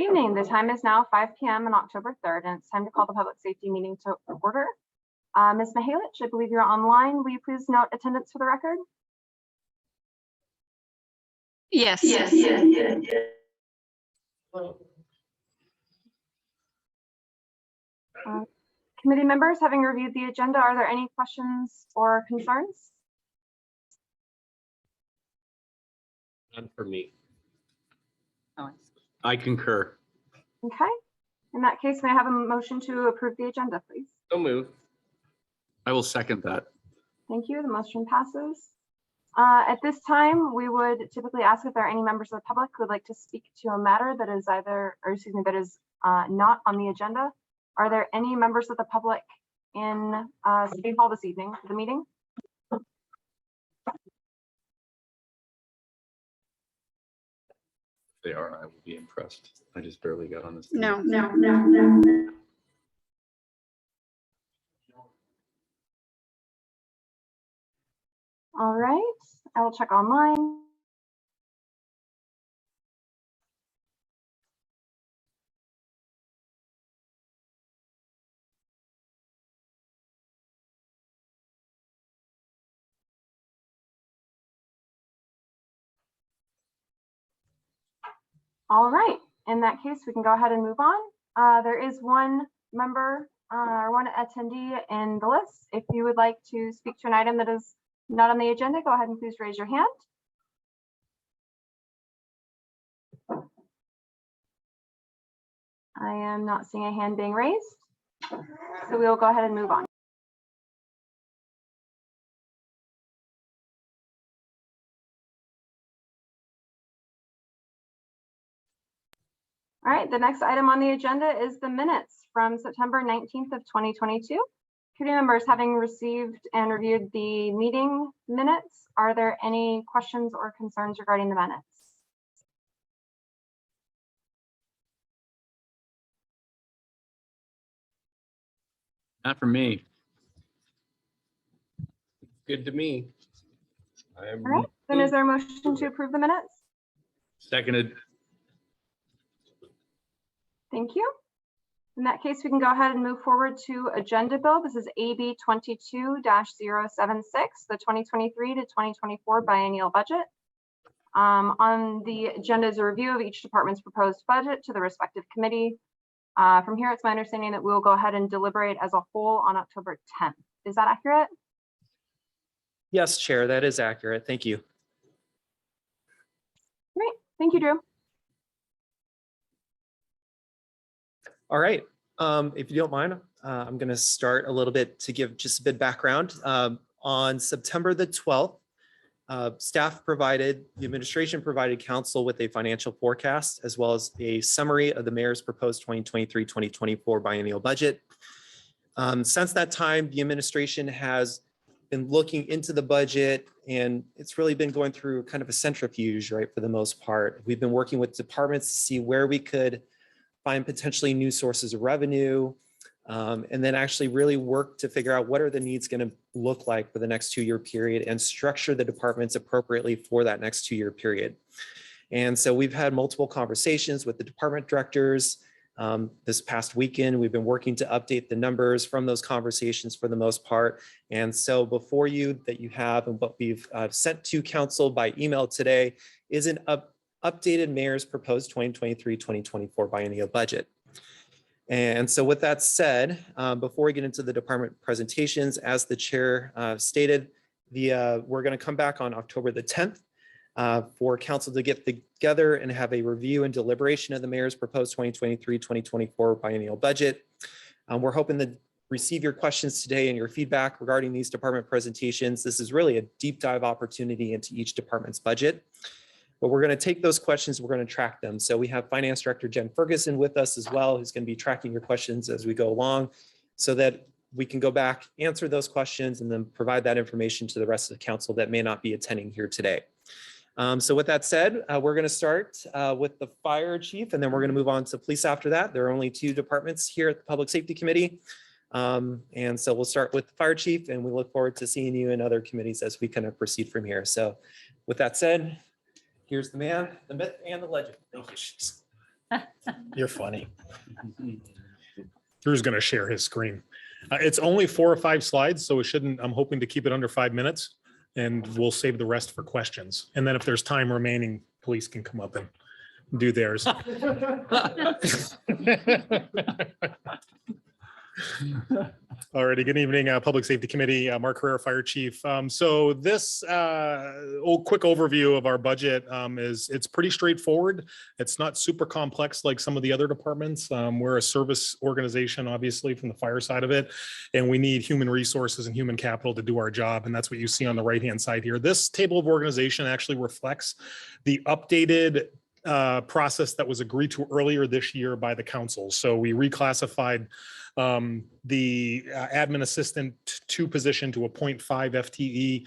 Good evening. The time is now 5 p.m. on October 3rd, and it's time to call the public safety meeting to order. Ms. Mihalich, I believe you're online. Will you please note attendance for the record? Yes. Committee members, having reviewed the agenda, are there any questions or concerns? None for me. Oh, I concur. Okay. In that case, may I have a motion to approve the agenda, please? So move. I will second that. Thank you. The motion passes. At this time, we would typically ask if there are any members of the public who would like to speak to a matter that is that is not on the agenda. Are there any members of the public in City Hall this evening for the meeting? If they are, I will be impressed. I just barely got on this. No. All right, I will check online. All right, in that case, we can go ahead and move on. There is one member or one attendee in the list. If you would like to speak to an item that is not on the agenda, go ahead and please raise your hand. I am not seeing a hand being raised, so we will go ahead and move on. All right, the next item on the agenda is the minutes from September 19th of 2022. Committee members, having received and reviewed the meeting minutes, are there any questions or concerns regarding the minutes? Not for me. Good to me. I am All right, then is there a motion to approve the minutes? seconded. Thank you. In that case, we can go ahead and move forward to agenda bill. This is AB 22-076, the 2023 to 2024 biennial budget. On the agenda is a review of each department's proposed budget to the respective committee. From here, it's my understanding that we will go ahead and deliberate as a whole on October 10th. Is that accurate? Yes, Chair, that is accurate. Thank you. Great. Thank you, Drew. All right. If you don't mind, I'm going to start a little bit to give just a bit of background. On September the 12th, the administration provided council with a financial forecast as well as a summary of the mayor's proposed 2023-2024 biennial budget. Since that time, the administration has been looking into the budget, and it's really been going through kind of a centrifuge, right, for the most part. We've been working with departments to see where we could find potentially new sources of revenue, and then actually really work to figure out what are the needs going to look like for the next 2-year period and structure the departments appropriately for that next 2-year period. And so we've had multiple conversations with the department directors. This past weekend, we've been working to update the numbers from those conversations for the most part. And so before you that you have and what we've sent to council by email today is an updated mayor's proposed 2023-2024 biennial budget. And so with that said, before we get into the department presentations, as the chair stated, we're going to come back on October the 10th for council to get together and have a review and deliberation of the mayor's proposed 2023-2024 biennial budget. We're hoping to receive your questions today and your feedback regarding these department presentations. This is really a deep dive opportunity into each department's budget. But we're going to take those questions, we're going to track them. So we have Finance Director Jen Ferguson with us as well, who's going to be tracking your questions as we go along so that we can go back, answer those questions, and then provide that information to the rest of the council that may not be attending here today. So with that said, we're going to start with the fire chief, and then we're going to move on to police after that. There are only 2 departments here at the Public Safety Committee. And so we'll start with the fire chief, and we look forward to seeing you in other committees as we kind of proceed from here. So with that said, here's the man, the myth, and the legend. Thank you. You're funny. Drew's going to share his screen. It's only 4 or 5 slides, so it shouldn't, I'm hoping to keep it under 5 minutes, and we'll save the rest for questions. And then if there's time remaining, police can come up and do theirs. Alrighty, good evening, Public Safety Committee, Mark Herrera, Fire Chief. So this quick overview of our budget it's pretty straightforward. It's not super complex like some of the other departments. We're a service organization, obviously, from the fire side of it, and we need human resources and human capital to do our job, and that's what you see on the right-hand side here. This table of organization actually reflects the updated process that was agreed to earlier this year by the council. So we reclassified the admin assistant 2 position to a 0.5 FTE.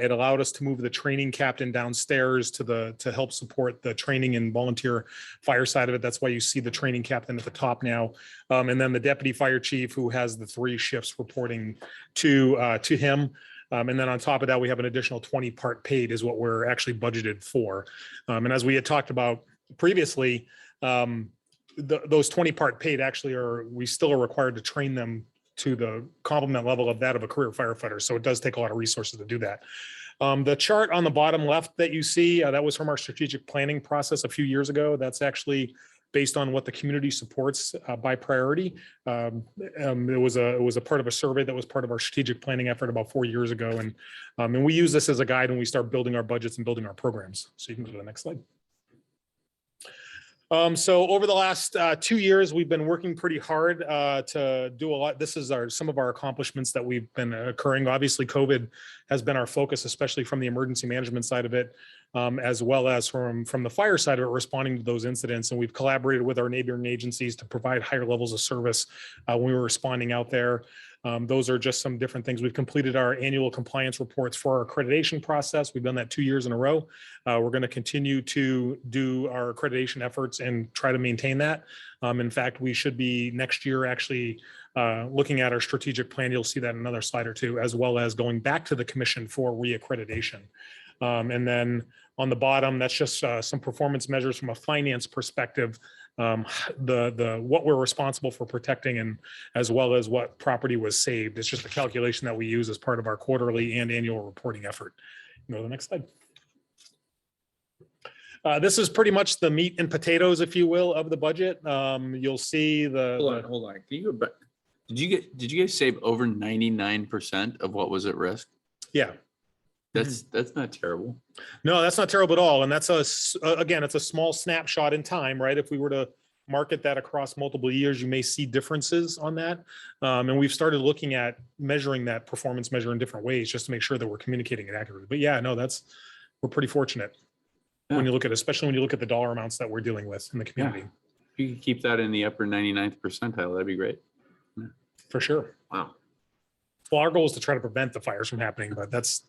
It allowed us to move the training captain downstairs to help support the training and volunteer fire side of it. That's why you see the training captain at the top now. And then the deputy fire chief, who has the 3 shifts reporting to him. And then on top of that, we have an additional 20 part paid is what we're actually budgeted for. And as we had talked about previously, those 20 part paid actually we still are required to train them to the complement level of that of a career firefighter. So it does take a lot of resources to do that. The chart on the bottom left that you see, that was from our strategic planning process a few years ago. That's actually based on what the community supports by priority. It was a part of a survey that was part of our strategic planning effort about 4 years ago. And we use this as a guide when we start building our budgets and building our programs. So you can go to the next slide. So over the last 2 years, we've been working pretty hard to do a lot. This is some of our accomplishments that we've been occurring. Obviously, COVID has been our focus, especially from the emergency management side of it, as well as from the fire side of it, responding to those incidents. And we've collaborated with our neighboring agencies to provide higher levels of service when we were responding out there. Those are just some different things. We've completed our annual compliance reports for our accreditation process. We've done that 2 years in a row. We're going to continue to do our accreditation efforts and try to maintain that. In fact, we should be next year actually looking at our strategic plan. You'll see that in another slide or two, as well as going back to the commission for reaccreditation. And then on the bottom, that's just some performance measures from a finance perspective. What we're responsible for protecting, and as well as what property was saved. It's just a calculation that we use as part of our quarterly and annual reporting effort. Go to the next slide. This is pretty much the meat and potatoes, if you will, of the budget. You'll see Hold on. Can you go back? Did you guys save over 99% of what was at risk? Yeah. That's not terrible. No, that's not terrible at all. And that's again, it's a small snapshot in time, right? If we were to market that across multiple years, you may see differences on that. And we've started looking at measuring that performance measure in different ways just to make sure that we're communicating it accurately. But yeah, no, we're pretty fortunate when you look at, especially when you look at the dollar amounts that we're dealing with in the community. Yeah. If you could keep that in the upper 99th percentile, that'd be great. Yeah. For sure. Wow. Well, our goal is to try to prevent the fires from happening, but that's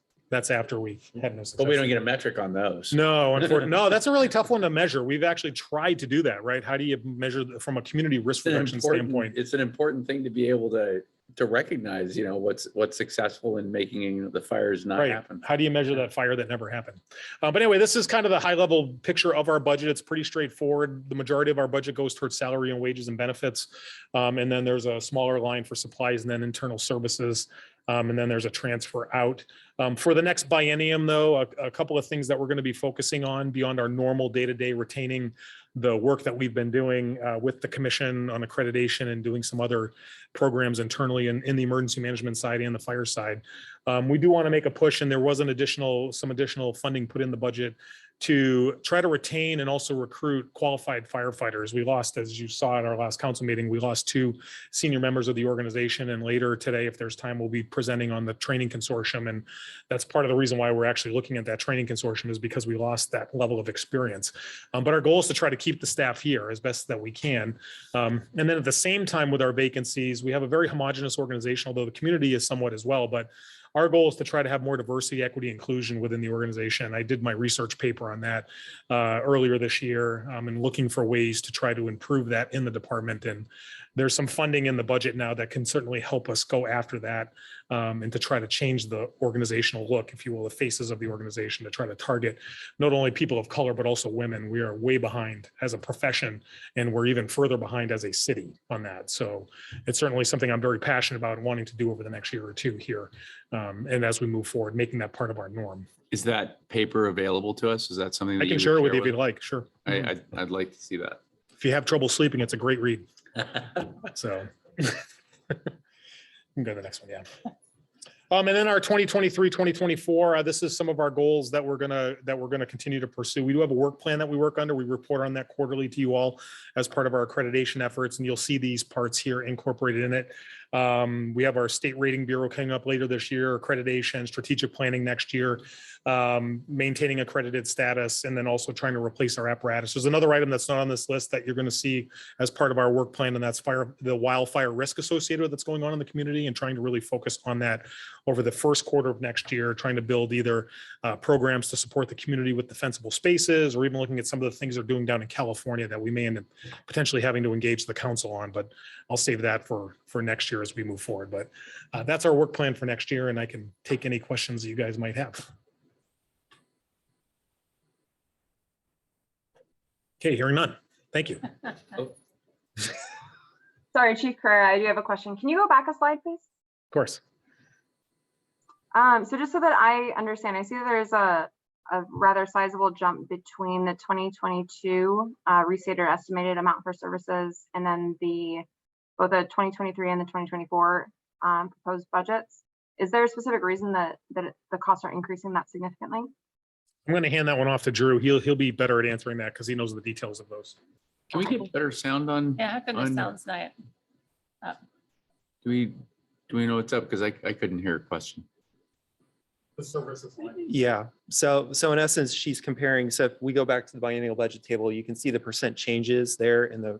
after we've had no success. But we don't get a metric on those. No, unfortunately, no, that's a really tough one to measure. We've actually tried to do that, right? How do you measure from a community risk reduction standpoint? It's an important thing to be able to recognize, what's successful in making the fires not happen. How do you measure that fire that never happened? But anyway, this is kind of the high level picture of our budget. It's pretty straightforward. The majority of our budget goes towards salary and wages and benefits. And then there's a smaller line for supplies and then internal services. And then there's a transfer out. For the next biennium, though, a couple of things that we're going to be focusing on beyond our normal day-to-day retaining the work that we've been doing with the commission on accreditation and doing some other programs internally in the emergency management side and the fire side. We do want to make a push, and there was some additional funding put in the budget to try to retain and also recruit qualified firefighters. We lost, as you saw at our last council meeting, we lost 2 senior members of the organization. And later today, if there's time, we'll be presenting on the training consortium. And that's part of the reason why we're actually looking at that training consortium, is because we lost that level of experience. But our goal is to try to keep the staff here as best that we can. And then at the same time with our vacancies, we have a very homogenous organization, although the community is somewhat as well. But our goal is to try to have more diversity, equity, inclusion within the organization. I did my research paper on that earlier this year, and looking for ways to try to improve that in the department. And there's some funding in the budget now that can certainly help us go after that. and to try to change the organizational look, if you will, the faces of the organization, to try to target not only people of color, but also women. We are way behind as a profession, and we're even further behind as a city on that. So it's certainly something I'm very passionate about and wanting to do over the next year or two here. And as we move forward, making that part of our norm. Is that paper available to us? Is that something that I you can would share it with you if you'd like, sure. I'd like to see that. If you have trouble sleeping, it's a great read. So. You can go to the next one, yeah. And then our 2023, 2024, this is some of our goals that we're gonna continue to pursue. We do have a work plan that we work under. We report on that quarterly to you all as part of our accreditation efforts, and you'll see these parts here incorporated in it. We have our state rating bureau coming up later this year, accreditation, strategic planning next year, maintaining accredited status, and then also trying to replace our apparatus. There's another item that's not on this list that you're going to see as part of our work plan, and that's the wildfire risk associated with that's going on in the community, and trying to really focus on that over the first quarter of next year, trying to build either programs to support the community with defensible spaces, or even looking at some of the things they're doing down in California that we may end up potentially having to engage the council on, but I'll save that for next year as we move forward. But that's our work plan for next year, and I can take any questions you guys might have. Okay, hearing none. Thank you. Sorry, Chief Carrera, I do have a question. Can you go back a slide, please? Of course. So just so that I understand, I see that there's a rather sizable jump between the 2022 restated estimated amount for services and then both the 2023 and the 2024 proposed budgets. Is there a specific reason that the costs are increasing that significantly? I'm going to hand that one off to Drew. He'll be better at answering that because he knows the details of those. Can we get better sound on? Yeah, how come this sounds not up? Do we know what's up? Because I couldn't hear a question. Yeah, so in essence, she's comparing, so if we go back to the biennial budget table, you can see the percent changes there in the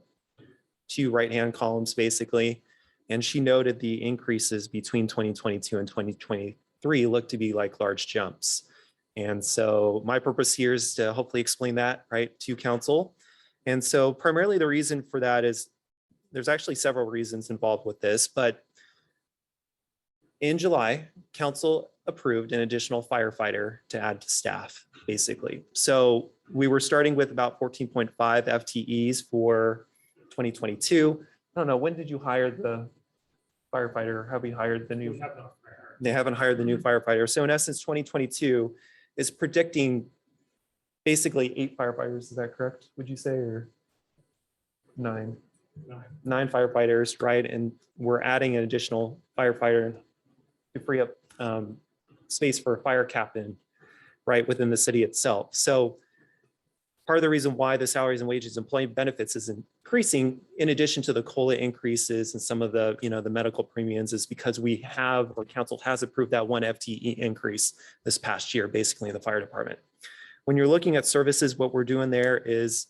two right-hand columns, basically. And she noted the increases between 2022 and 2023 look to be like large jumps. And so my purpose here is to hopefully explain that, right, to council. And so primarily the reason for that is there's actually several reasons involved with this, but in July, council approved an additional firefighter to add to staff, basically. So we were starting with about 14.5 FTEs for 2022. I don't know, when did you hire the firefighter? Have we hired the new? They haven't hired the new firefighter. So in essence, 2022 is predicting basically 8 firefighters. Is that correct? Would you say, or 9? 9 firefighters, right? And we're adding an additional firefighter to free up space for a fire captain, right, within the city itself. So part of the reason why the salaries and wages and employee benefits is increasing, in addition to the COLA increases and some of the, the medical premiums, is because we have, or council has approved that 1 FTE increase this past year, basically in the fire department. When you're looking at services, what we're doing there is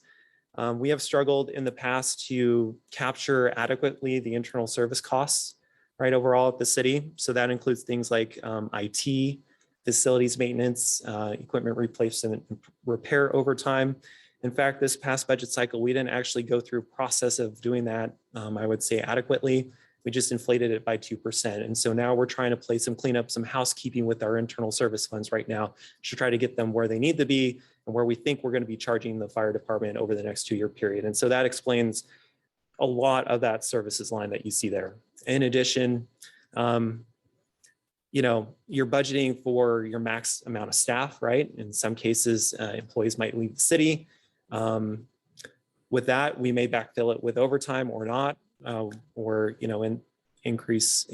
we have struggled in the past to capture adequately the internal service costs, right, overall at the city. So that includes things like IT, facilities maintenance, equipment replacement, and repair overtime. In fact, this past budget cycle, we didn't actually go through a process of doing that, I would say, adequately. We just inflated it by 2%. And so now we're trying to play some cleanup, some housekeeping with our internal service funds right now to try to get them where they need to be and where we think we're going to be charging the fire department over the next 2-year period. And so that explains a lot of that services line that you see there. In addition, you're budgeting for your max amount of staff, right? In some cases, employees might leave the city. With that, we may backfill it with overtime or not, or increase,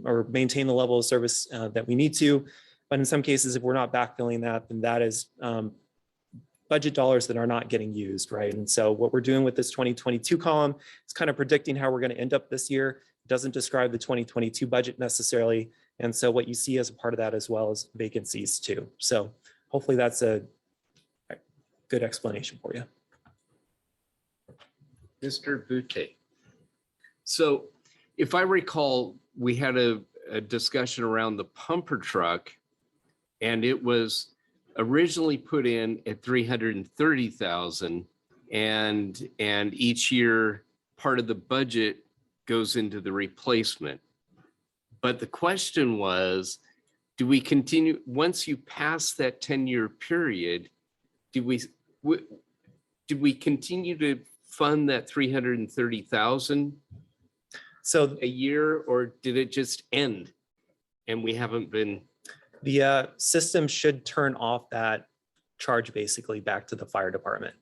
or maintain the level of service that we need to. But in some cases, if we're not backfilling that, then that is budget dollars that are not getting used, right? And so what we're doing with this 2022 column is kind of predicting how we're going to end up this year. It doesn't describe the 2022 budget necessarily. And so what you see as a part of that as well as vacancies too. So hopefully that's a good explanation for you. Mr. Butte. So if I recall, we had a discussion around the pumper truck, and it was originally put in at 330,000, and each year part of the budget goes into the replacement. But the question was, do we continue, once you pass that 10-year period, did we continue to fund that 330,000 So a year, or did it just end? And we haven't been, the system should turn off that charge basically back to the fire department,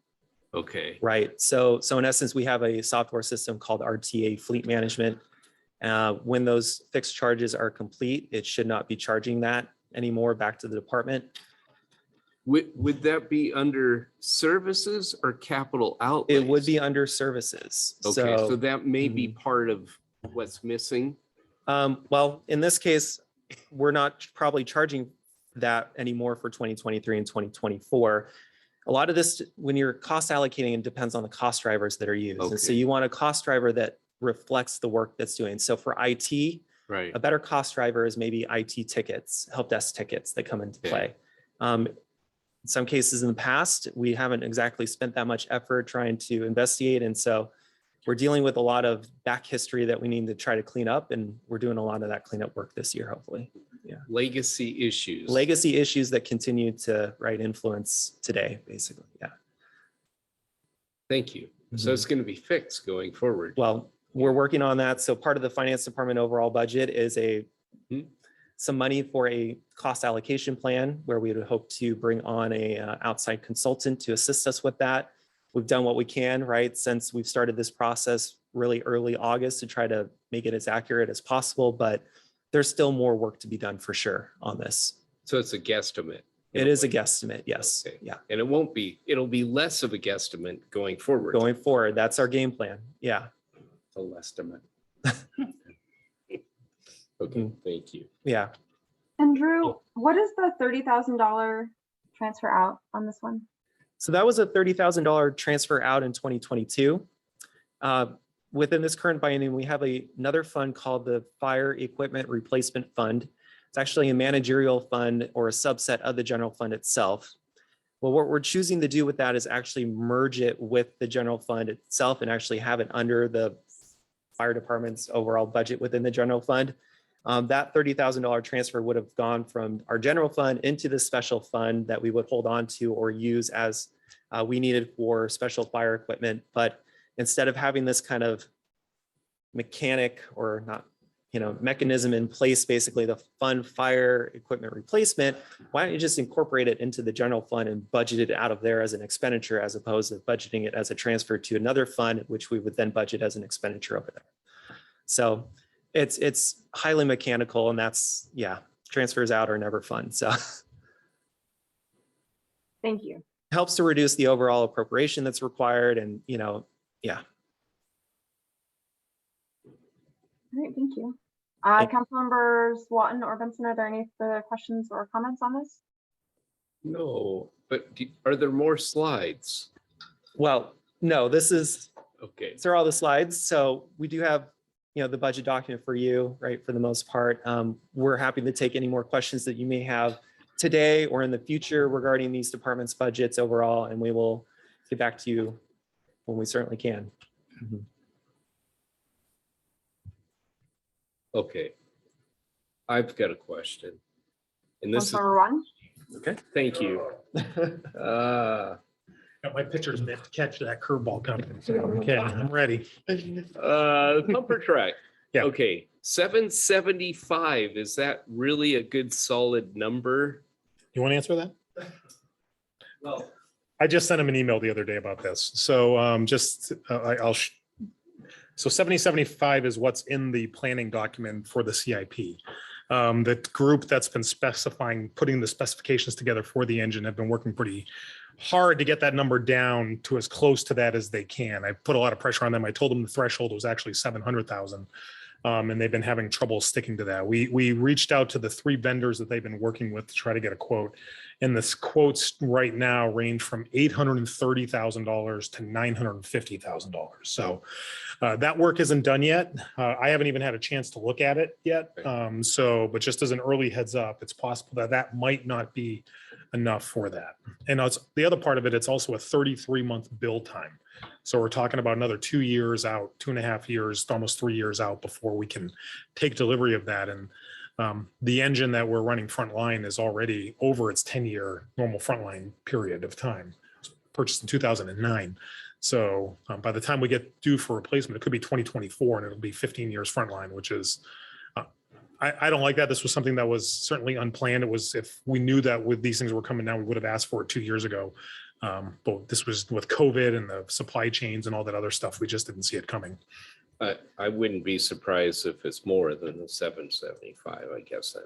okay, right? So in essence, we have a software system called RTA Fleet Management. When those fixed charges are complete, it should not be charging that anymore back to the department. would that be under services or capital outlays? It would be under services. Okay, so that may be Mhm. part of what's missing. Well, in this case, we're not probably charging that anymore for 2023 and 2024. A lot of this, when you're cost allocating, it depends on the cost drivers that are used. And so Okay. you want a cost driver that reflects the work that's doing. So for IT, Right. a better cost driver is maybe IT tickets, help desk tickets that come into Okay. play. In some cases in the past, we haven't exactly spent that much effort trying to investigate. And so we're dealing with a lot of back history that we need to try to clean up. And we're doing a lot of that cleanup work this year, hopefully. Legacy issues. Legacy issues that continue to influence today, basically. Yeah. Thank you. So it's going to be fixed going forward. Well, we're working on that. So part of the finance department overall budget is some money for a cost allocation plan where we would hope to bring on a outside consultant to assist us with that. We've done what we can, right, since we've started this process really early August to try to make it as accurate as possible, but there's still more work to be done for sure on this. So it's a guesstimate. It is a guesstimate, yes. Okay. Yeah. And it won't be, it'll be less of a guesstimate going forward. Going forward, that's our game plan. Yeah. The estimate. Okay, thank you. Yeah. And Drew, what is the $30,000 transfer out on this one? So that was a $30,000 transfer out in 2022. Within this current biennium, we have another fund called the Fire Equipment Replacement Fund. It's actually a managerial fund or a subset of the general fund itself. Well, what we're choosing to do with that is actually merge it with the general fund itself and actually have it under the fire department's overall budget within the general fund. That $30,000 transfer would have gone from our general fund into the special fund that we would hold on to or use as we needed for special fire equipment. But instead of having this kind of mechanic or not, mechanism in place, basically the fund fire equipment replacement, why don't you just incorporate it into the general fund and budget it out of there as an expenditure as opposed to budgeting it as a transfer to another fund, which we would then budget as an expenditure over there. So it's highly mechanical, and that's, transfers out are never fun. So Thank you. helps to reduce the overall appropriation that's required. And, All right, thank you. Councilmembers Watton or Benson, are there any further questions or comments on this? No, but are there more slides? well, no, these Okay, are all the slides. So we do have, the budget document for you, right, for the most part. We're happy to take any more questions that you may have today or in the future regarding these departments' budgets overall, and we will get back to you when we certainly can. okay. I've got a question. And this is, Councilmember Watton? thank you. Got my pitcher's mitt to catch that curveball coming. Okay, I'm ready. Pumper truck. Yeah. Okay, 775, is that really a good solid number? You want to answer that? Well, I just sent him an email the other day about this. So so 7075 is what's in the planning document for the CIP. The group that's been putting the specifications together for the engine have been working pretty hard to get that number down to as close to that as they can. I put a lot of pressure on them. I told them the threshold was actually 700,000. And they've been having trouble sticking to that. We reached out to the 3 vendors that they've been working with to try to get a quote. And the quotes right now range from $830,000 to $950,000. So that work isn't done yet. I haven't even had a chance to look at it yet. But just as an early heads up, it's possible that might not be enough for that. And it's, the other part of it, it's also a 33-month build time. So we're talking about another 2 years out, 2.5 years, almost 3 years out before we can take delivery of that. And the engine that we're running frontline is already over its 10-year normal frontline period of time. It was purchased in 2009. So by the time we get due for replacement, it could be 2024 and it'll be 15 years frontline, which is, I don't like that. This was something that was certainly unplanned. It was, if we knew that with these things were coming down, we would have asked for it 2 years ago. But this was with COVID and the supply chains and all that other stuff. We just didn't see it coming. I wouldn't be surprised if it's more than the 775. I guess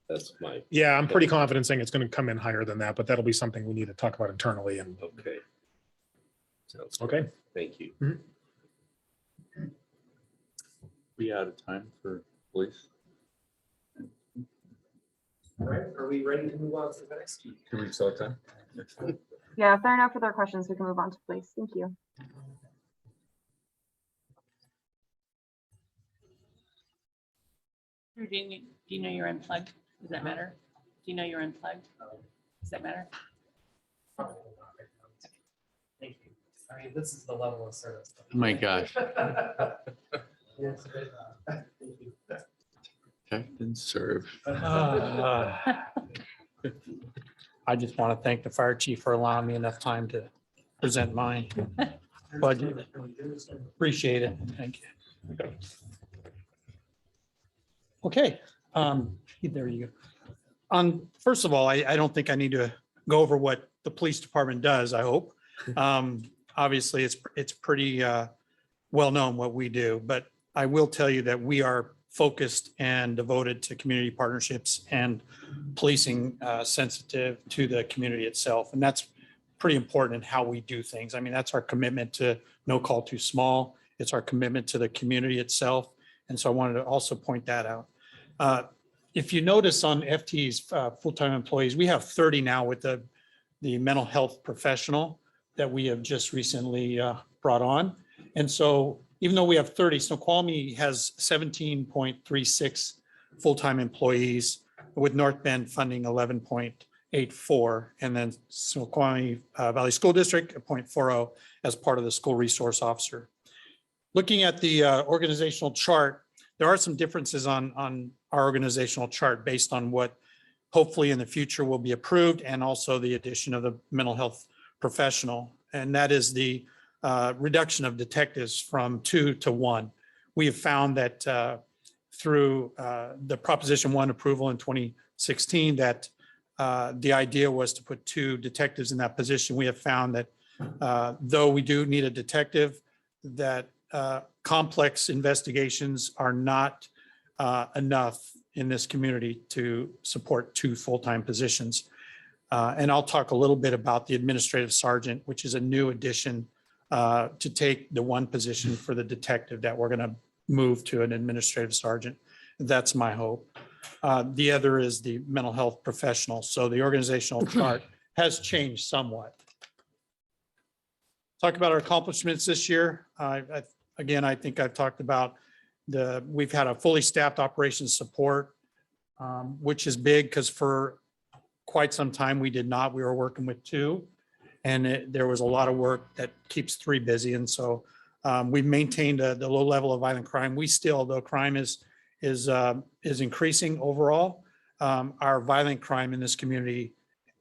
that's my, Yeah, I'm pretty confident saying it's going to come in higher than that, but that'll be something we need to talk about internally. And okay. Sounds good. okay. Thank you. We out of time for police? All right, are we ready to move on to the next? Can we start time? Yeah, if there are no further questions, we can move on to police. Thank you. Drew, do you know you're unplugged? Does that matter? Do you know you're unplugged? Does that matter? Thank you. I mean, this is the level of service. Oh my gosh. Protect and serve. I just want to thank the fire chief for allowing me enough time to present my budget. Appreciate it. Thank you. Okay, there you go. First of all, I don't think I need to go over what the police department does, I hope. Obviously, it's pretty well known what we do, but I will tell you that we are focused and devoted to community partnerships and policing sensitive to the community itself. And that's pretty important in how we do things. I mean, that's our commitment to no call too small. It's our commitment to the community itself. And so I wanted to also point that out. If you notice on FT's full-time employees, we have 30 now with the mental health professional that we have just recently brought on. And so even though we have 30, Snoqualmie has 17.36 full-time employees, with North Bend funding 11.84, and then Snoqualmie Valley School District 0.40 as part of the school resource officer. Looking at the organizational chart, there are some differences on our organizational chart based on what hopefully in the future will be approved, and also the addition of the mental health professional. And that is the reduction of detectives from 2 to 1. We have found that through the Proposition 1 approval in 2016, that the idea was to put 2 detectives in that position. We have found that though we do need a detective, that complex investigations are not enough in this community to support 2 full-time positions. And I'll talk a little bit about the administrative sergeant, which is a new addition to take the 1 position for the detective that we're going to move to an administrative sergeant. That's my hope. The other is the mental health professional. So the organizational chart has changed somewhat. Talk about our accomplishments this year. Again, I think I've talked about we've had a fully staffed operations support, which is big because for quite some time we did not. We were working with 2. And there was a lot of work that keeps 3 busy. And so we've maintained the low level of violent crime. We still, though crime is increasing overall, our violent crime in this community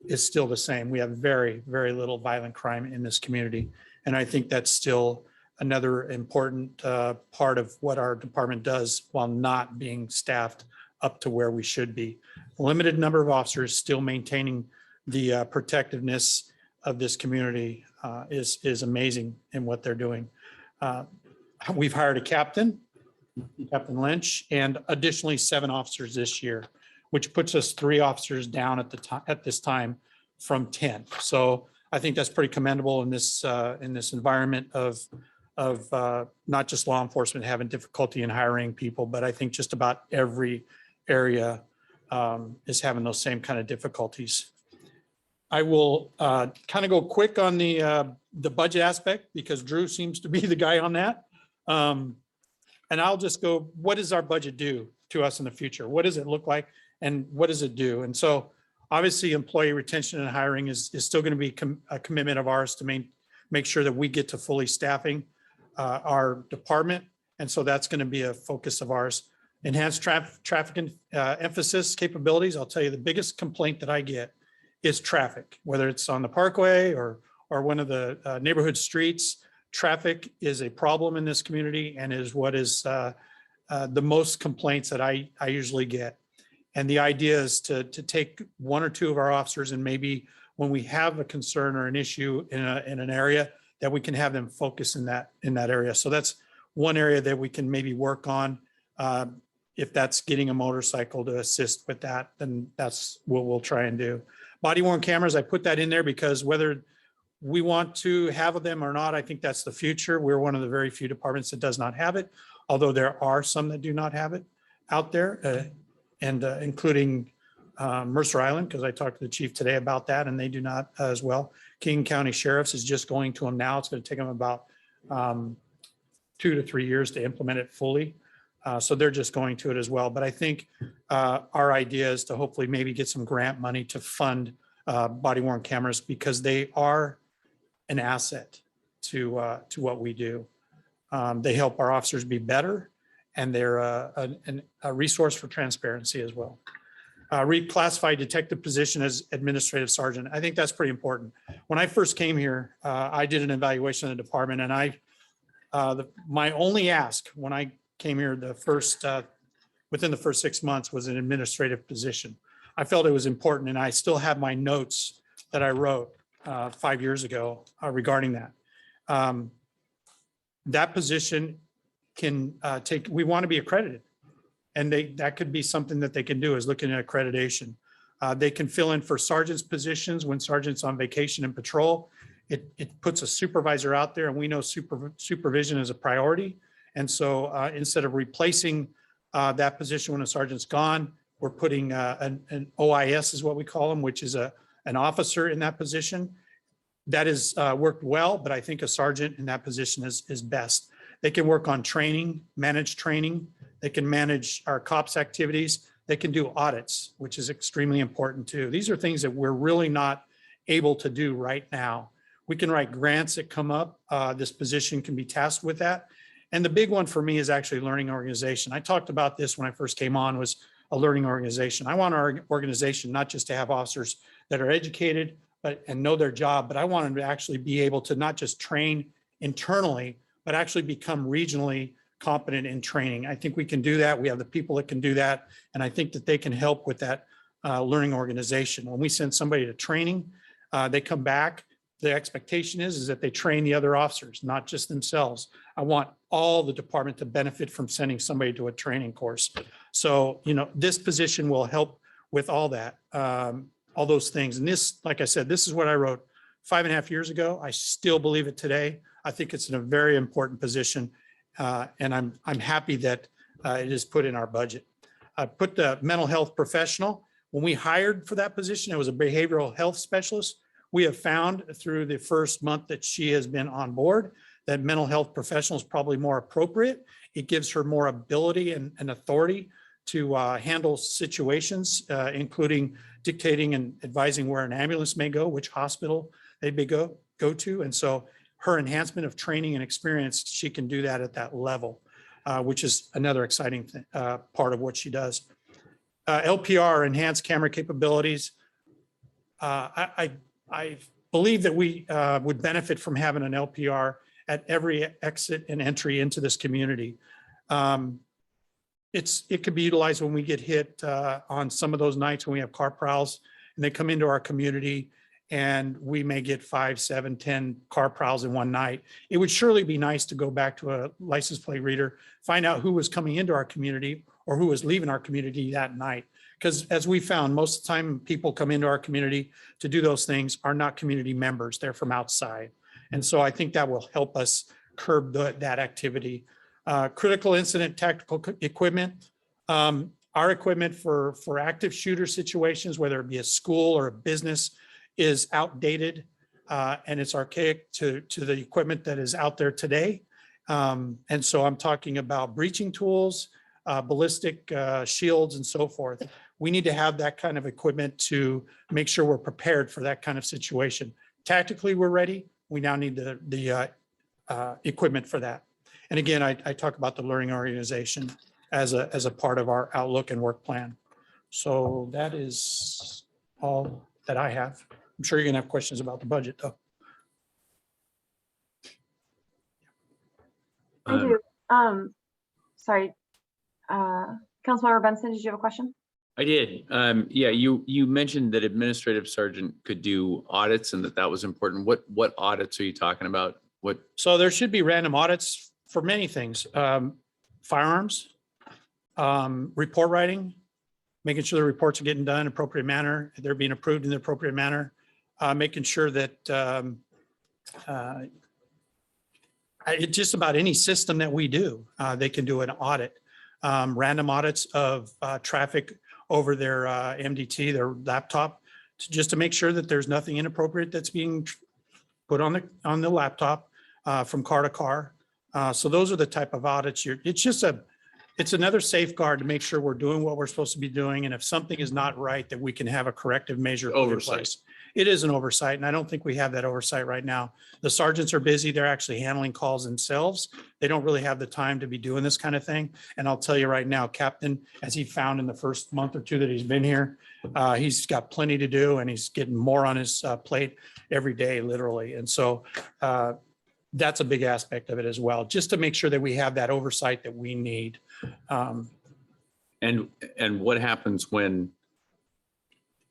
is still the same. We have very, very little violent crime in this community. And I think that's still another important part of what our department does while not being staffed up to where we should be. A limited number of officers still maintaining the protectiveness of this community is amazing in what they're doing. We've hired a captain, Captain Lynch, and additionally 7 officers this year, which puts us 3 officers down at this time from 10. So I think that's pretty commendable in this environment of not just law enforcement having difficulty in hiring people, but I think just about every area is having those same kind of difficulties. I will kind of go quick on the budget aspect because Drew seems to be the guy on that. And I'll just go, what does our budget do to us in the future? What does it look like and what does it do? And so Obviously, employee retention and hiring is still going to be a commitment of ours to make sure that we get to fully staffing our department. And so that's going to be a focus of ours. Enhanced traffic emphasis capabilities. I'll tell you, the biggest complaint that I get is traffic, whether it's on the parkway or one of the neighborhood streets. Traffic is a problem in this community and is what is the most complaints that I usually get. And the idea is to take one or two of our officers, and maybe when we have a concern or an issue in an area, that we can have them focus in that area. So that's one area that we can maybe work on. If that's getting a motorcycle to assist with that, then that's what we'll try and do. Body worn cameras, I put that in there because whether we want to have them or not, I think that's the future. We're one of the very few departments that does not have it, although there are some that do not have it out there, and including Mercer Island, because I talked to the chief today about that, and they do not as well. King County Sheriff's is just going to them now. It's going to take them about 2 to 3 years to implement it fully. So they're just going to it as well. But I think our idea is to hopefully maybe get some grant money to fund body worn cameras, because they are an asset to what we do. They help our officers be better, and they're a resource for transparency as well. Reclassified detective position as administrative sergeant. I think that's pretty important. When I first came here, I did an evaluation of the department, and my only ask when I came here within the first 6 months was an administrative position. I felt it was important, and I still have my notes that I wrote 5 years ago regarding that. That position can we want to be accredited, and that could be something that they can do, is looking at accreditation. They can fill in for sergeant's positions when sergeant's on vacation and patrol. It puts a supervisor out there, and we know supervision is a priority. And so instead of replacing that position when a sergeant's gone, we're putting an OIS is what we call them, which is an officer in that position. That has worked well, but I think a sergeant in that position is best. They can work on training, manage training. They can manage our cops activities. They can do audits, which is extremely important too. These are things that we're really not able to do right now. We can write grants that come up. This position can be tasked with that. And the big one for me is actually learning organization. I talked about this when I first came on, was a learning organization. I want our organization not just to have officers that are educated and know their job, but I want them to actually be able to not just train internally, but actually become regionally competent in training. I think we can do that. We have the people that can do that. And I think that they can help with that learning organization. When we send somebody to training, they come back. The expectation is that they train the other officers, not just themselves. I want all the department to benefit from sending somebody to a training course. So, this position will help with all that, all those things. And this, like I said, this is what I wrote 5.5 years ago. I still believe it today. I think it's in a very important position. And I'm happy that it is put in our budget. I put the mental health professional. When we hired for that position, it was a behavioral health specialist. We have found through the first month that she has been on board that mental health professional is probably more appropriate. It gives her more ability and authority to handle situations, including dictating and advising where an ambulance may go, which hospital they may go to. And so her enhancement of training and experience, she can do that at that level, which is another exciting part of what she does. LPR, enhanced camera capabilities. I believe that we would benefit from having an LPR at every exit and entry into this community. It could be utilized when we get hit on some of those nights when we have car prowls and they come into our community, and we may get 5, 7, 10 car prowls in one night. It would surely be nice to go back to a license plate reader, find out who was coming into our community or who was leaving our community that night. Because as we found, most of the time people come into our community to do those things are not community members. They're from outside. And so I think that will help us curb that activity. Critical incident tactical equipment. Our equipment for active shooter situations, whether it be a school or a business, is outdated and it's archaic to the equipment that is out there today. And so I'm talking about breaching tools, ballistic shields and so forth. we need to have that kind of equipment to make sure we're prepared for that kind of situation. Tactically, we're ready. We now need the equipment for that. And again, I talk about the learning organization as a part of our outlook and work plan. So that is all that I have. I'm sure you're gonna have questions about the budget though. I do. Sorry. Councilmember Benson, did you have a question? I did. Yeah, you mentioned that administrative sergeant could do audits and that was important. What audits are you talking about? What? So there should be random audits for many things. Firearms, report writing, making sure the reports are getting done in appropriate manner, they're being approved in the appropriate manner, making sure that it's just about any system that we do, they can do an audit. Random audits of traffic over their MDT, their laptop, just to make sure that there's nothing inappropriate that's being put on the laptop from car to car. So those are the type of audits it's another safeguard to make sure we're doing what we're supposed to be doing. And if something is not right, that we can have a corrective measure put in Oversight. place. It is an oversight, and I don't think we have that oversight right now. The sergeants are busy. They're actually handling calls themselves. They don't really have the time to be doing this kind of thing. And I'll tell you right now, Captain, as he found in the first month or two that he's been here, he's got plenty to do, and he's getting more on his plate every day, literally. And so that's a big aspect of it as well, just to make sure that we have that oversight that we need. And what happens when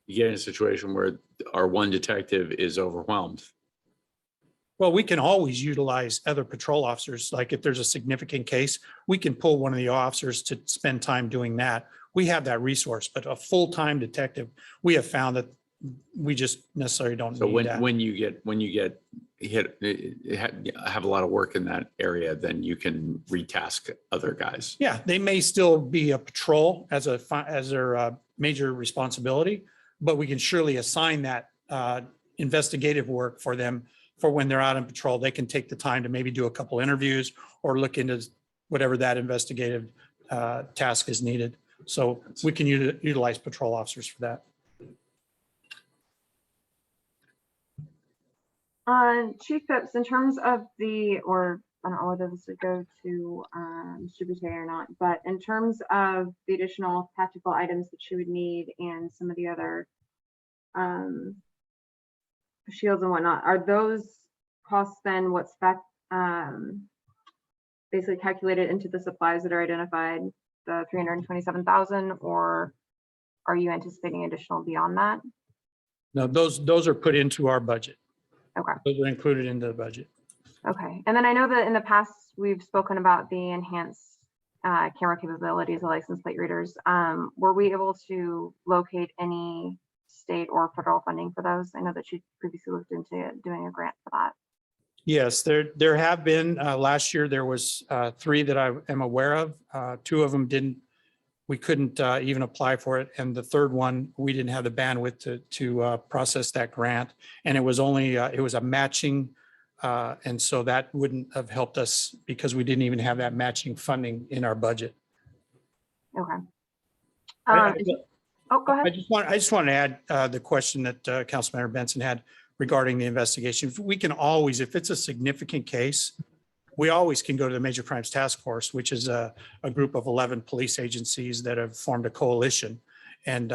you get in a situation where our one detective is overwhelmed? Well, we can always utilize other patrol officers. Like if there's a significant case, we can pull one of the officers to spend time doing that. We have that resource, but a full-time detective, we have found that we just necessarily don't So need that. when you get hit, have a lot of work in that area, then you can retask other guys. Yeah, they may still be a patrol as their major responsibility, but we can surely assign that investigative work for them for when they're out on patrol. They can take the time to maybe do a couple interviews or look into whatever that investigative task is needed. So we can utilize patrol officers for that. Chief Phipps, in terms of I don't know whether this would go to Mr. Boutte or not, but in terms of the additional tactical items that you would need and some of the other shields and whatnot, are those costs then what's basically calculated into the supplies that are identified, the 327,000, or are you anticipating additional beyond that? No, those are put into our budget. Okay. Those are included into the budget. Okay. And then I know that in the past, we've spoken about the enhanced camera capabilities of license plate readers. Were we able to locate any state or federal funding for those? I know that you previously looked into doing a grant for that. Yes, there have been. Last year, there was 3 that I am aware of. 2 of them we couldn't even apply for it. And the third one, we didn't have the bandwidth to process that grant. And it was only, it was a matching. And so that wouldn't have helped us because we didn't even have that matching funding in our budget. Okay. I Go ahead. I just want to add the question that Councilmember Benson had regarding the investigation. We can always, if it's a significant case, we always can go to the Major Crimes Task Force, which is a group of 11 police agencies that have formed a coalition and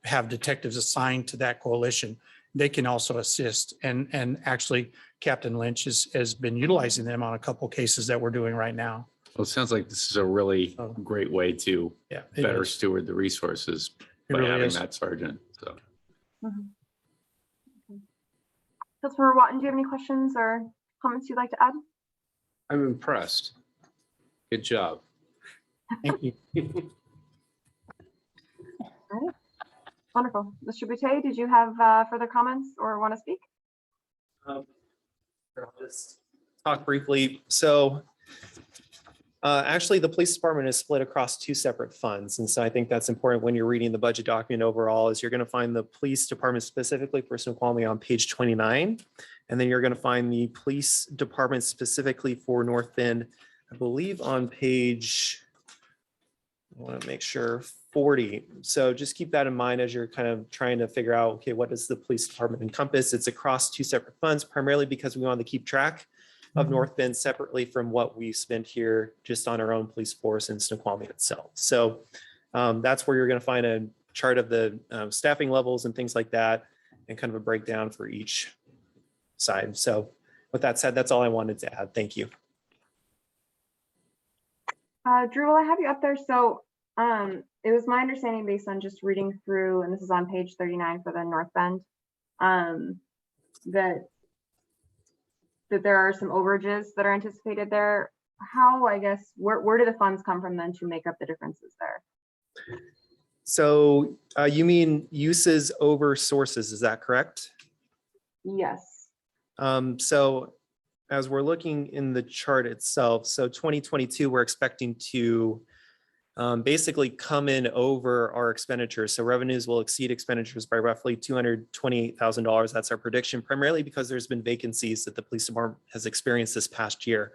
have detectives assigned to that coalition. They can also assist. And actually, Captain Lynch has been utilizing them on a couple cases that we're doing right now. Well, it sounds like this is a really great way to Yeah, better steward the resources by really having is. that sergeant. So Councilmember Watton, do you have any questions or comments you'd like to add? I'm impressed. Good job. Thank you. Wonderful. Mr. Boutte, did you have further comments or want to speak? I'll just talk briefly. So actually, the police department is split across 2 separate funds. And so I think that's important when you're reading the budget document overall, is you're going to find the police department specifically for Snoqualmie on page 29. And then you're going to find the police department specifically for North Bend, I believe on page, I want to make sure, 40. So just keep that in mind as you're kind of trying to figure out, okay, what does the police department encompass? It's across two separate funds, primarily because we want to keep track of North Bend separately from what we spent here just on our own police force in Snoqualmie itself. So that's where you're going to find a chart of the staffing levels and things like that, and kind of a breakdown for each side. So with that said, that's all I wanted to add. Thank you. Drew, while I have you up there, so it was my understanding based on just reading through, and this is on page 39 for the North Bend, that there are some overages that are anticipated there. How, I guess, where do the funds come from then to make up the differences there? So you mean uses over sources, is that correct? Yes. So as we're looking in the chart itself, so 2022, we're expecting to basically come in over our expenditures. So revenues will exceed expenditures by roughly $228,000. That's our prediction, primarily because there's been vacancies that the police department has experienced this past year.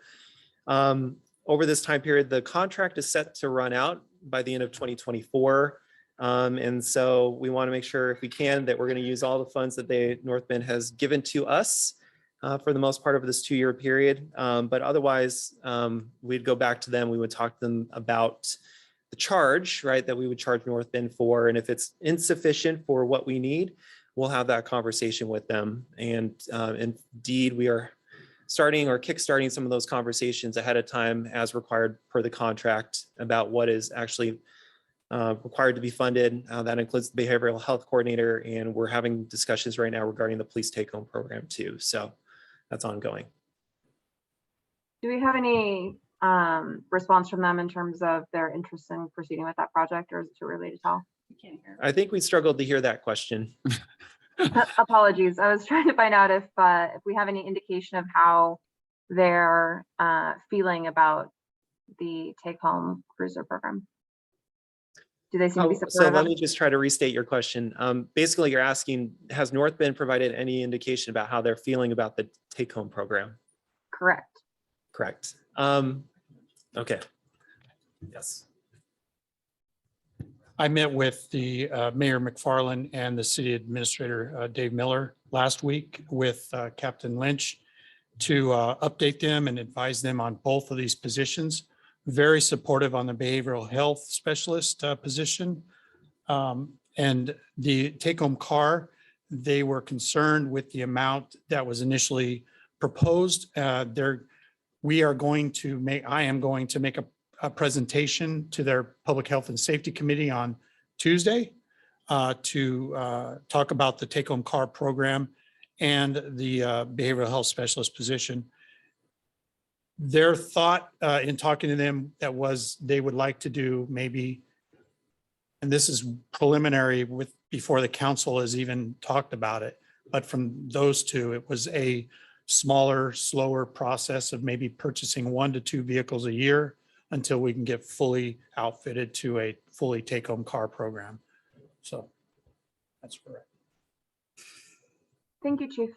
Over this time period, the contract is set to run out by the end of 2024. And so we want to make sure, if we can, that we're going to use all the funds that North Bend has given to us for the most part over this 2-year period. But otherwise, we'd go back to them. We would talk to them about the charge, right, that we would charge North Bend for. And if it's insufficient for what we need, we'll have that conversation with them. And indeed, we are starting or kickstarting some of those conversations ahead of time as required per the contract about what is actually required to be funded. That includes the behavioral health coordinator, and we're having discussions right now regarding the police take-home program too. So that's ongoing. Do we have any response from them in terms of their interest in proceeding with that project, or is it too early to tell? I can't hear. I think we struggled to hear that question. Apologies. I was trying to find out if we have any indication of how they're feeling about the take-home cruiser program. Do they seem to be So supportive? let me just try to restate your question. Basically, you're asking, has North Bend provided any indication about how they're feeling about the take-home program? Correct. Correct. Okay. Yes. I met with the Mayor McFarland and the city administrator, Dave Miller, last week with Captain Lynch to update them and advise them on both of these positions. Very supportive on the behavioral health specialist position. And the take-home car, they were concerned with the amount that was initially proposed. I am going to make a presentation to their Public Health and Safety Committee on Tuesday to talk about the take-home car program and the behavioral health specialist position. Their thought in talking to them that was they would like to do maybe, and this is preliminary before the council has even talked about it, but from those two, it was a smaller, slower process of maybe purchasing 1 to 2 vehicles a year until we can get fully outfitted to a fully take-home car program. So that's correct. Thank you, Chief.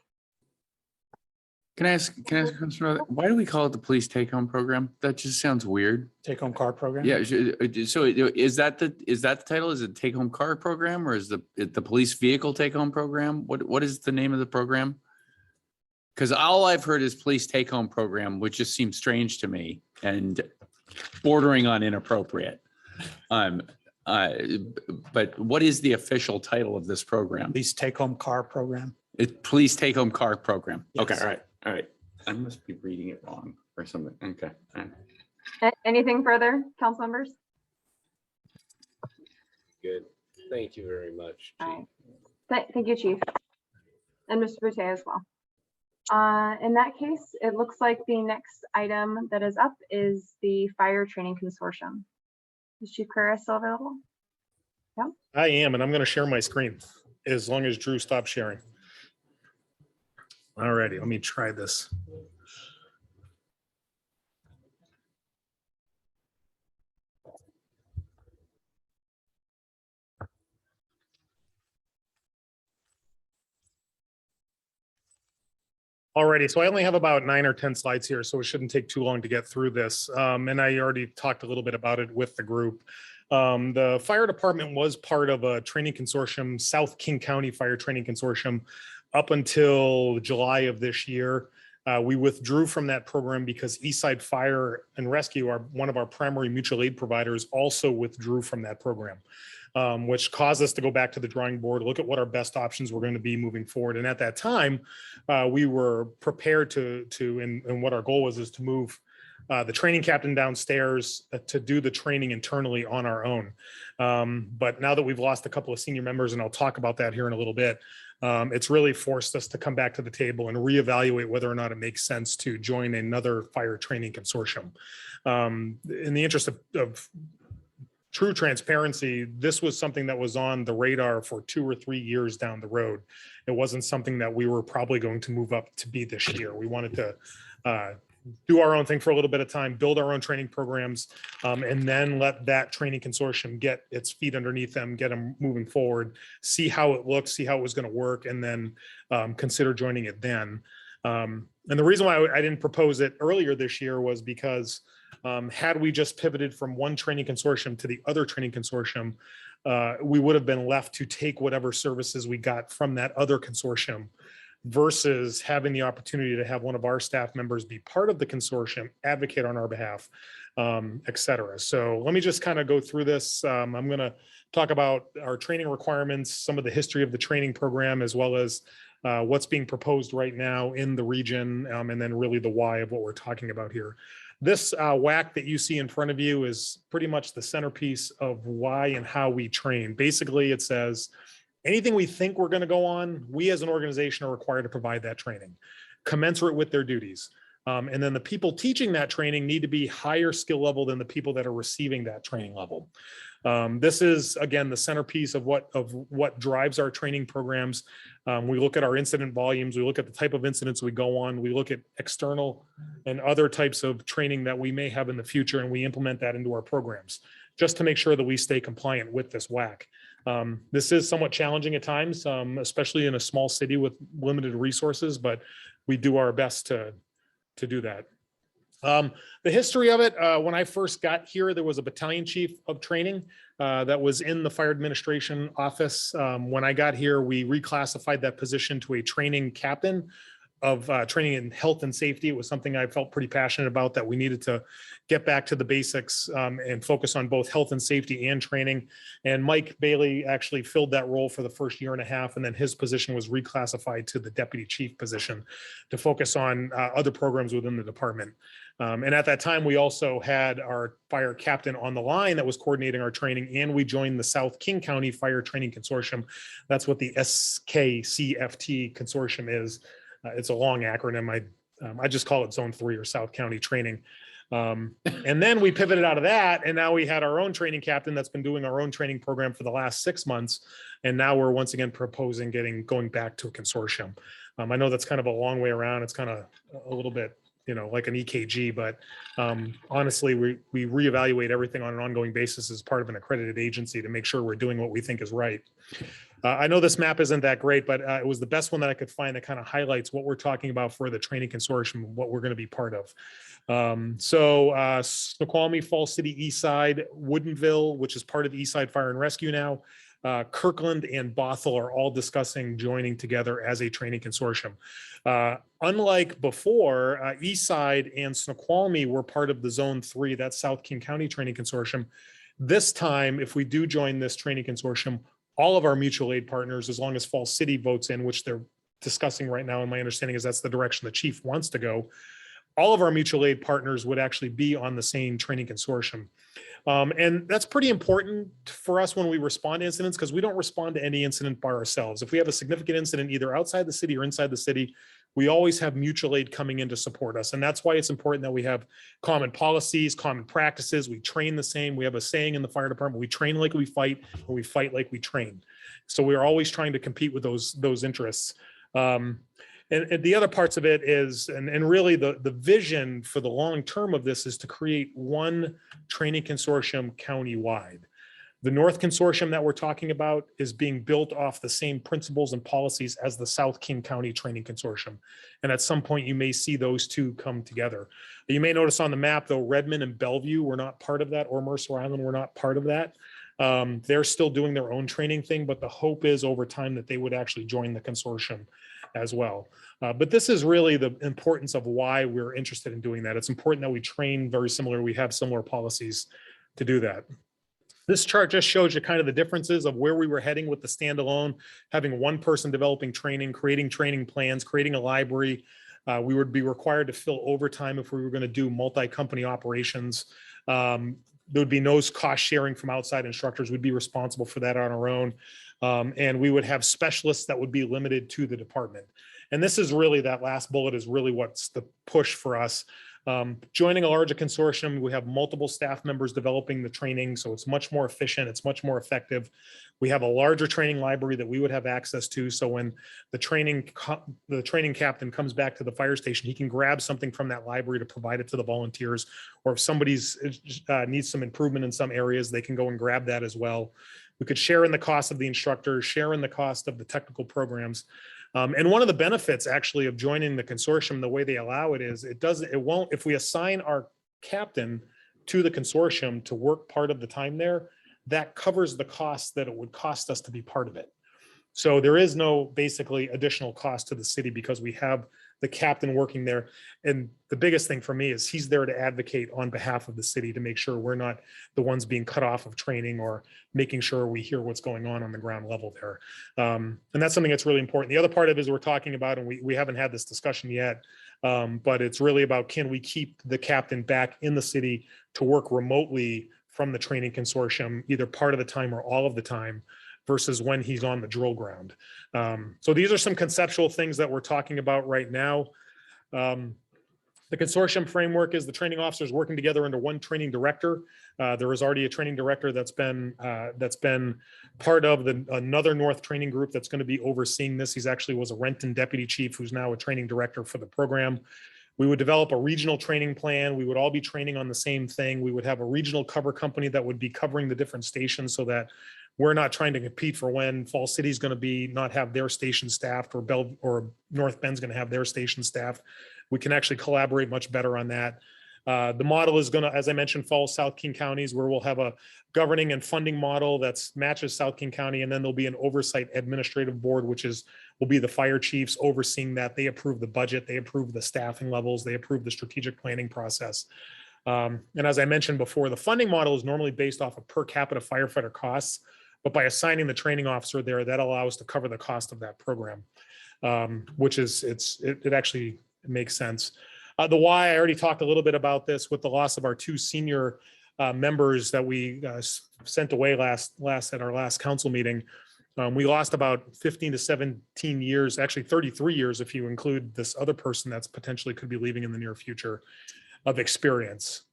Can I ask a question? Why do we call it the police take-home program? That just sounds weird. Take-home car program? Yeah, so is that the title? Is it take-home car program, or is the police vehicle take-home program? What is the name of the program? Because all I've heard is police take-home program, which just seems strange to me and bordering on inappropriate. But what is the official title of this program? These take-home car program. It's police take-home car program. Okay, Yes. all right. I must be reading it wrong or something. Okay. All right. Anything further, council members? Good. Thank you very much, All Chief. right. Thank you, Chief. And Mr. Boutte as well. In that case, it looks like the next item that is up is the Fire Training Consortium. Is Chief Carrera still available? I am, and I'm going to share my screen as long as Drew stops sharing. All righty, let me try this. Alrighty, so I only have about 9 or 10 slides here, so it shouldn't take too long to get through this. And I already talked a little bit about it with the group. The fire department was part of a training consortium, South King County Fire Training Consortium, up until July of this year. We withdrew from that program because Eastside Fire and Rescue, one of our primary mutual aid providers, also withdrew from that program, which caused us to go back to the drawing board, look at what our best options were going to be moving forward. And at that time, we were prepared and what our goal was, is to move the training captain downstairs to do the training internally on our own. But now that we've lost a couple of senior members, and I'll talk about that here in a little bit, it's really forced us to come back to the table and reevaluate whether or not it makes sense to join another fire training consortium. In the interest of true transparency, this was something that was on the radar for 2 or 3 years down the road. It wasn't something that we were probably going to move up to be this year. We wanted to do our own thing for a little bit of time, build our own training programs, and then let that training consortium get its feet underneath them, get them moving forward, see how it looks, see how it was going to work, and then consider joining it then. And the reason why I didn't propose it earlier this year was because had we just pivoted from one training consortium to the other training consortium, we would have been left to take whatever services we got from that other consortium, versus having the opportunity to have one of our staff members be part of the consortium, advocate on our behalf, et cetera. So let me just kind of go through this. I'm going to talk about our training requirements, some of the history of the training program, as well as what's being proposed right now in the region, and then really the why of what we're talking about here. This WAC that you see in front of you is pretty much the centerpiece of why and how we train. Basically, it says, anything we think we're going to go on, we as an organization are required to provide that training, commensurate with their duties. And then the people teaching that training need to be higher skill level than the people that are receiving that training level. This is, again, the centerpiece of what drives our training programs. We look at our incident volumes, we look at the type of incidents we go on, we look at external and other types of training that we may have in the future, and we implement that into our programs, just to make sure that we stay compliant with this WAC. This is somewhat challenging at times, especially in a small city with limited resources, but we do our best to do that. The history of it, when I first got here, there was a battalion chief of training that was in the fire administration office. When I got here, we reclassified that position to a training captain of training in health and safety. It was something I felt pretty passionate about, that we needed to get back to the basics and focus on both health and safety and training. And Mike Bailey actually filled that role for the first 1.5 years, and then his position was reclassified to the deputy chief position to focus on other programs within the department. And at that time, we also had our fire captain on the line that was coordinating our training, and we joined the South King County Fire Training Consortium. That's what the SKCFT consortium is. It's a long acronym. I just call it Zone 3 or South County Training. And then we pivoted out of that, and now we had our own training captain that's been doing our own training program for the last 6 months. And now we're once again proposing going back to a consortium. I know that's kind of a long way around. It's kind of a little bit, like an EKG, but honestly, we reevaluate everything on an ongoing basis as part of an accredited agency to make sure we're doing what we think is right. I know this map isn't that great, but it was the best one that I could find that kind of highlights what we're talking about for the training consortium, what we're going to be part of. Snoqualmie, Falls City, Eastside, Woodinville, which is part of Eastside Fire and Rescue now, Kirkland and Bothell are all discussing joining together as a training consortium. Unlike before, Eastside and Snoqualmie were part of the Zone 3, that's South King County Training Consortium. This time, if we do join this training consortium, all of our mutual aid partners, as long as Falls City votes in, which they're discussing right now, and my understanding is that's the direction the chief wants to go, all of our mutual aid partners would actually be on the same training consortium. And that's pretty important for us when we respond to incidents, because we don't respond to any incident by ourselves. If we have a significant incident either outside the city or inside the city, we always have mutual aid coming in to support us. And that's why it's important that we have common policies, common practices. We train the same. We have a saying in the fire department: we train like we fight, and we fight like we train. So we are always trying to compete with those interests. And the other parts of it is, and really the vision for the long term of this is to create one training consortium countywide. The North Consortium that we're talking about is being built off the same principles and policies as the South King County Training Consortium. And at some point, you may see those two come together. You may notice on the map, though, Redmond and Bellevue were not part of that, or Mercer Island were not part of that. They're still doing their own training thing, but the hope is over time that they would actually join the consortium as well. But this is really the importance of why we're interested in doing that. It's important that we train very similar. We have similar policies to do that. This chart just shows you kind of the differences of where we were heading with the standalone, having one person developing training, creating training plans, creating a library. We would be required to fill overtime if we were going to do multi-company operations. There would be no cost sharing from outside instructors. We'd be responsible for that on our own. And we would have specialists that would be limited to the department. And this is really, that last bullet is really what's the push for us. Joining a larger consortium, we have multiple staff members developing the training, so it's much more efficient, it's much more effective. We have a larger training library that we would have access to, so when the training captain comes back to the fire station, he can grab something from that library to provide it to the volunteers, or if somebody's needs some improvement in some areas, they can go and grab that as well. We could share in the cost of the instructors, share in the cost of the technical programs. And one of the benefits actually of joining the consortium, the way they allow it is, it won't, if we assign our captain to the consortium to work part of the time there, that covers the cost that it would cost us to be part of it. So there is no basically additional cost to the city because we have the captain working there. And the biggest thing for me is he's there to advocate on behalf of the city to make sure we're not the ones being cut off of training, or making sure we hear what's going on the ground level there. And that's something that's really important. The other part of it is we're talking about, and we haven't had this discussion yet, but it's really about, can we keep the captain back in the city to work remotely from the training consortium, either part of the time or all of the time, versus when he's on the drill ground. So these are some conceptual things that we're talking about right now. The consortium framework is the training officers working together under one training director. There is already a training director that's been part of another North training group that's going to be overseeing this. He's actually was a Renton deputy chief who's now a training director for the program. We would develop a regional training plan. We would all be training on the same thing. We would have a regional cover company that would be covering the different stations, so that we're not trying to compete for when Falls City is going to be not have their station staffed, or North Bend's going to have their station staffed. We can actually collaborate much better on that. The model is going to, as I mentioned, follow South King counties, where we'll have a governing and funding model that matches South King County, and then there'll be an oversight administrative board, which will be the fire chiefs overseeing that. They approve the budget, they approve the staffing levels, they approve the strategic planning process. And as I mentioned before, the funding model is normally based off of per capita firefighter costs, but by assigning the training officer there, that allows to cover the cost of that program, which is, it actually makes sense. The why, I already talked a little bit about this with the loss of our two senior members that we sent away at our last council meeting. We lost about 15 to 17 years, actually 33 years if you include this other person that's potentially could be leaving in the near future, of experience,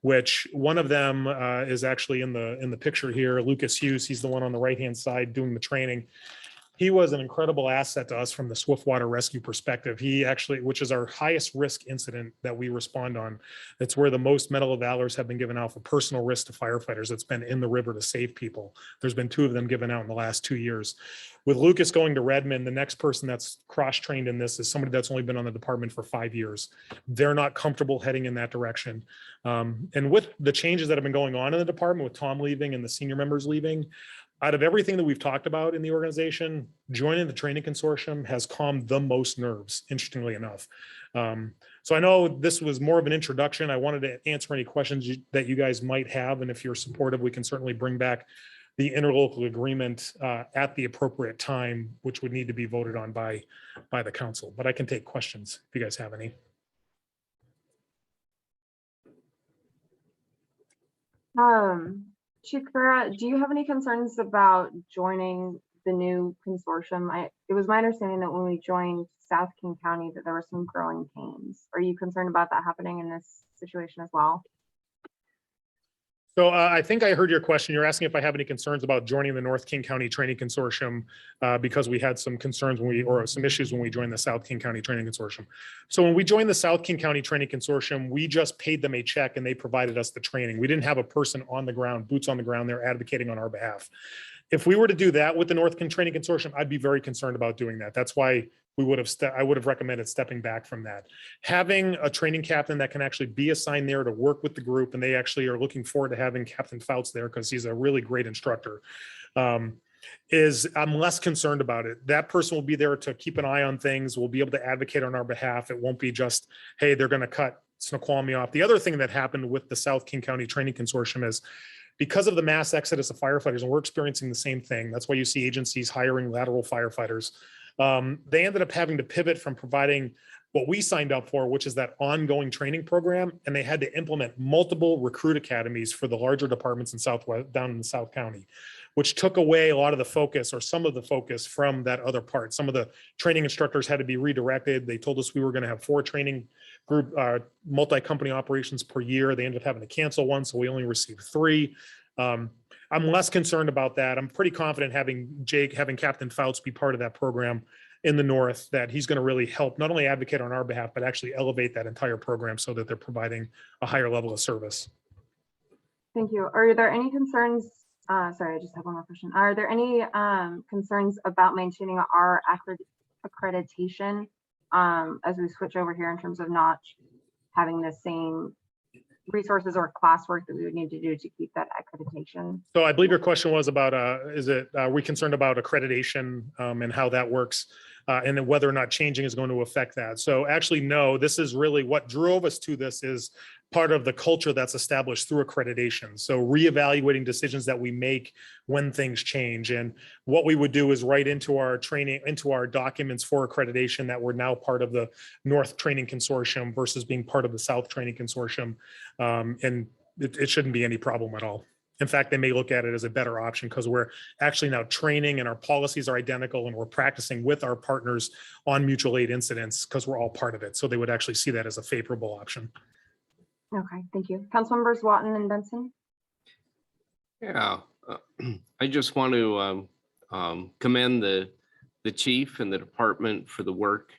which one of them is actually in the picture here, Lucas Hughes. He's the one on the right-hand side doing the training. He was an incredible asset to us from the swiftwater rescue perspective. He actually, which is our highest risk incident that we respond on. It's where the most Medal of Valors have been given out for personal risk to firefighters. It's been in the river to save people. There's been 2 of them given out in the last 2 years. With Lucas going to Redmond, the next person that's cross-trained in this is somebody that's only been on the department for 5 years. They're not comfortable heading in that direction. And with the changes that have been going on in the department, with Tom leaving and the senior members leaving, out of everything that we've talked about in the organization, joining the training consortium has calmed the most nerves, interestingly enough. So I know this was more of an introduction. I wanted to answer any questions that you guys might have. And if you're supportive, we can certainly bring back the interlocal agreement at the appropriate time, which would need to be voted on by the council. But I can take questions if you guys have any. Chief Guerra, do you have any concerns about joining the new consortium? It was my understanding that when we joined South King County that there were some growing pains. Are you concerned about that happening in this situation as well? So I think I heard your question. You're asking if I have any concerns about joining the North King County Training Consortium because we had some concerns or some issues when we joined the South King County Training Consortium. So when we joined the South King County Training Consortium, we just paid them a check and they provided us the training. We didn't have a person on the ground, boots on the ground there advocating on our behalf. If we were to do that with the North King Training Consortium, I'd be very concerned about doing that. That's why I would have recommended stepping back from that. Having a training captain that can actually be assigned there to work with the group, and they actually are looking forward to having Captain Fouts there because he's a really great instructor. I'm less concerned about it. That person will be there to keep an eye on things. We'll be able to advocate on our behalf. It won't be just, hey, they're going to cut Snoqualmie off. The other thing that happened with the South King County Training Consortium is because of the mass exodus of firefighters, and we're experiencing the same thing. That's why you see agencies hiring lateral firefighters. They ended up having to pivot from providing what we signed up for, which is that ongoing training program. And they had to implement multiple recruit academies for the larger departments in down in the South County, which took away a lot of the focus or some of the focus from that other part. Some of the training instructors had to be redirected. They told us we were going to have 4 training group multi-company operations per year. They ended up having to cancel one, so we only received 3. I'm less concerned about that. I'm pretty confident having Captain Fouts be part of that program in the North, that he's going to really help not only advocate on our behalf, but actually elevate that entire program so that they're providing a higher level of service. Thank you. Are there any concerns? Sorry, I just have one more question. Are there any concerns about maintaining our accreditation as we switch over here in terms of not having the same resources or classwork that we would need to do to keep that accreditation? So I believe your question was about, are we concerned about accreditation and how that works and then whether or not changing is going to affect that? So actually, no, this is really what drove us to this is part of the culture that's established through accreditation. So reevaluating decisions that we make when things change. And what we would do is write into our training, into our documents for accreditation that we're now part of the North Training Consortium versus being part of the South Training Consortium. And it shouldn't be any problem at all. In fact, they may look at it as a better option because we're actually now training and our policies are identical and we're practicing with our partners on mutual aid incidents because we're all part of it. So they would actually see that as a favorable option. Okay, thank you. Council members Watton and Benson. Yeah, I just want to commend the chief and the department for the work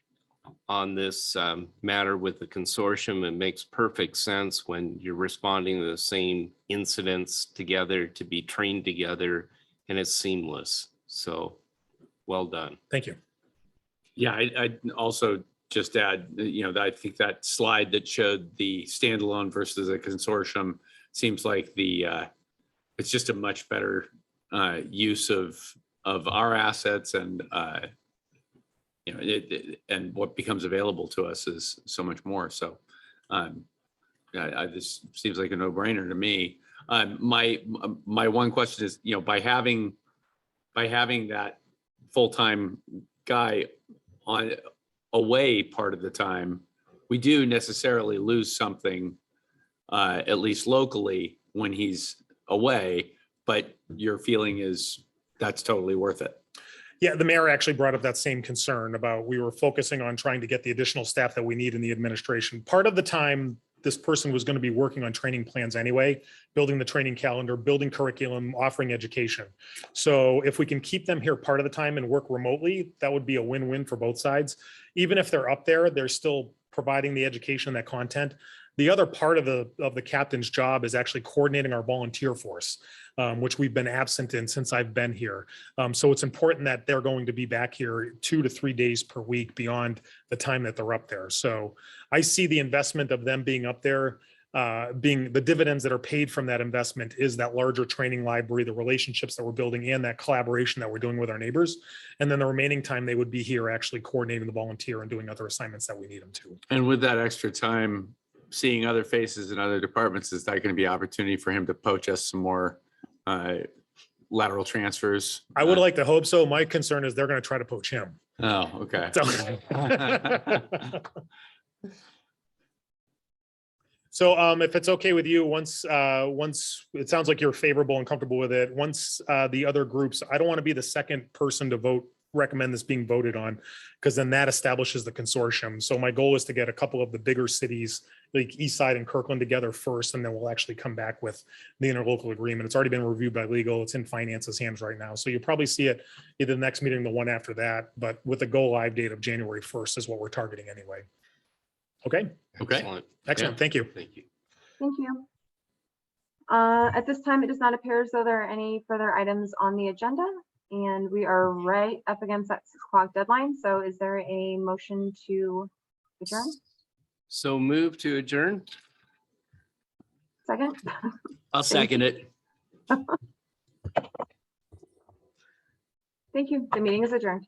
on this matter with the consortium. It makes perfect sense when you're responding to the same incidents together to be trained together, and it's seamless. So well done. Thank you. Yeah, I also just add, I think that slide that showed the standalone versus a consortium seems like it's just a much better use of our assets and and what becomes available to us is so much more. So this seems like a no-brainer to me. My one question is, by having that full-time guy away part of the time, we do necessarily lose something, at least locally, when he's away, but your feeling is that's totally worth it. Yeah, the mayor actually brought up that same concern about we were focusing on trying to get the additional staff that we need in the administration. Part of the time, this person was going to be working on training plans anyway, building the training calendar, building curriculum, offering education. So if we can keep them here part of the time and work remotely, that would be a win-win for both sides. Even if they're up there, they're still providing the education, that content. The other part of the captain's job is actually coordinating our volunteer force, which we've been absent in since I've been here. So it's important that they're going to be back here 2 to 3 days per week beyond the time that they're up there. So I see the investment of them being up there being the dividends that are paid from that investment is that larger training library, the relationships that we're building, and that collaboration that we're doing with our neighbors. And then the remaining time they would be here actually coordinating the volunteer and doing other assignments that we need them to. And with that extra time, seeing other faces in other departments, is that going to be opportunity for him to poach us some more lateral transfers? I would like to hope so. My concern is they're going to try to poach him. Oh, okay. So if it's okay with you, once it sounds like you're favorable and comfortable with it, once the other groups, I don't want to be the second person to vote recommend this being voted on, because then that establishes the consortium. So my goal is to get a couple of the bigger cities, like Eastside and Kirkland, together first, and then we'll actually come back with the interlocal agreement. It's already been reviewed by legal. It's in finance's hands right now. So you'll probably see it either the next meeting, or the one after that, but with the go live date of January 1st is what we're targeting anyway. Okay, Okay. Excellent. excellent. Yeah. Thank you. Thank you. Thank you. At this time, it does not appear as though there are any further items on the agenda, and we are right up against that 6 o'clock deadline. So is there a motion to adjourn? So move to adjourn. Second? I'll second it. Thank you. The meeting is adjourned.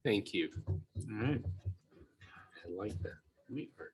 Thank you. All right. I like that. We are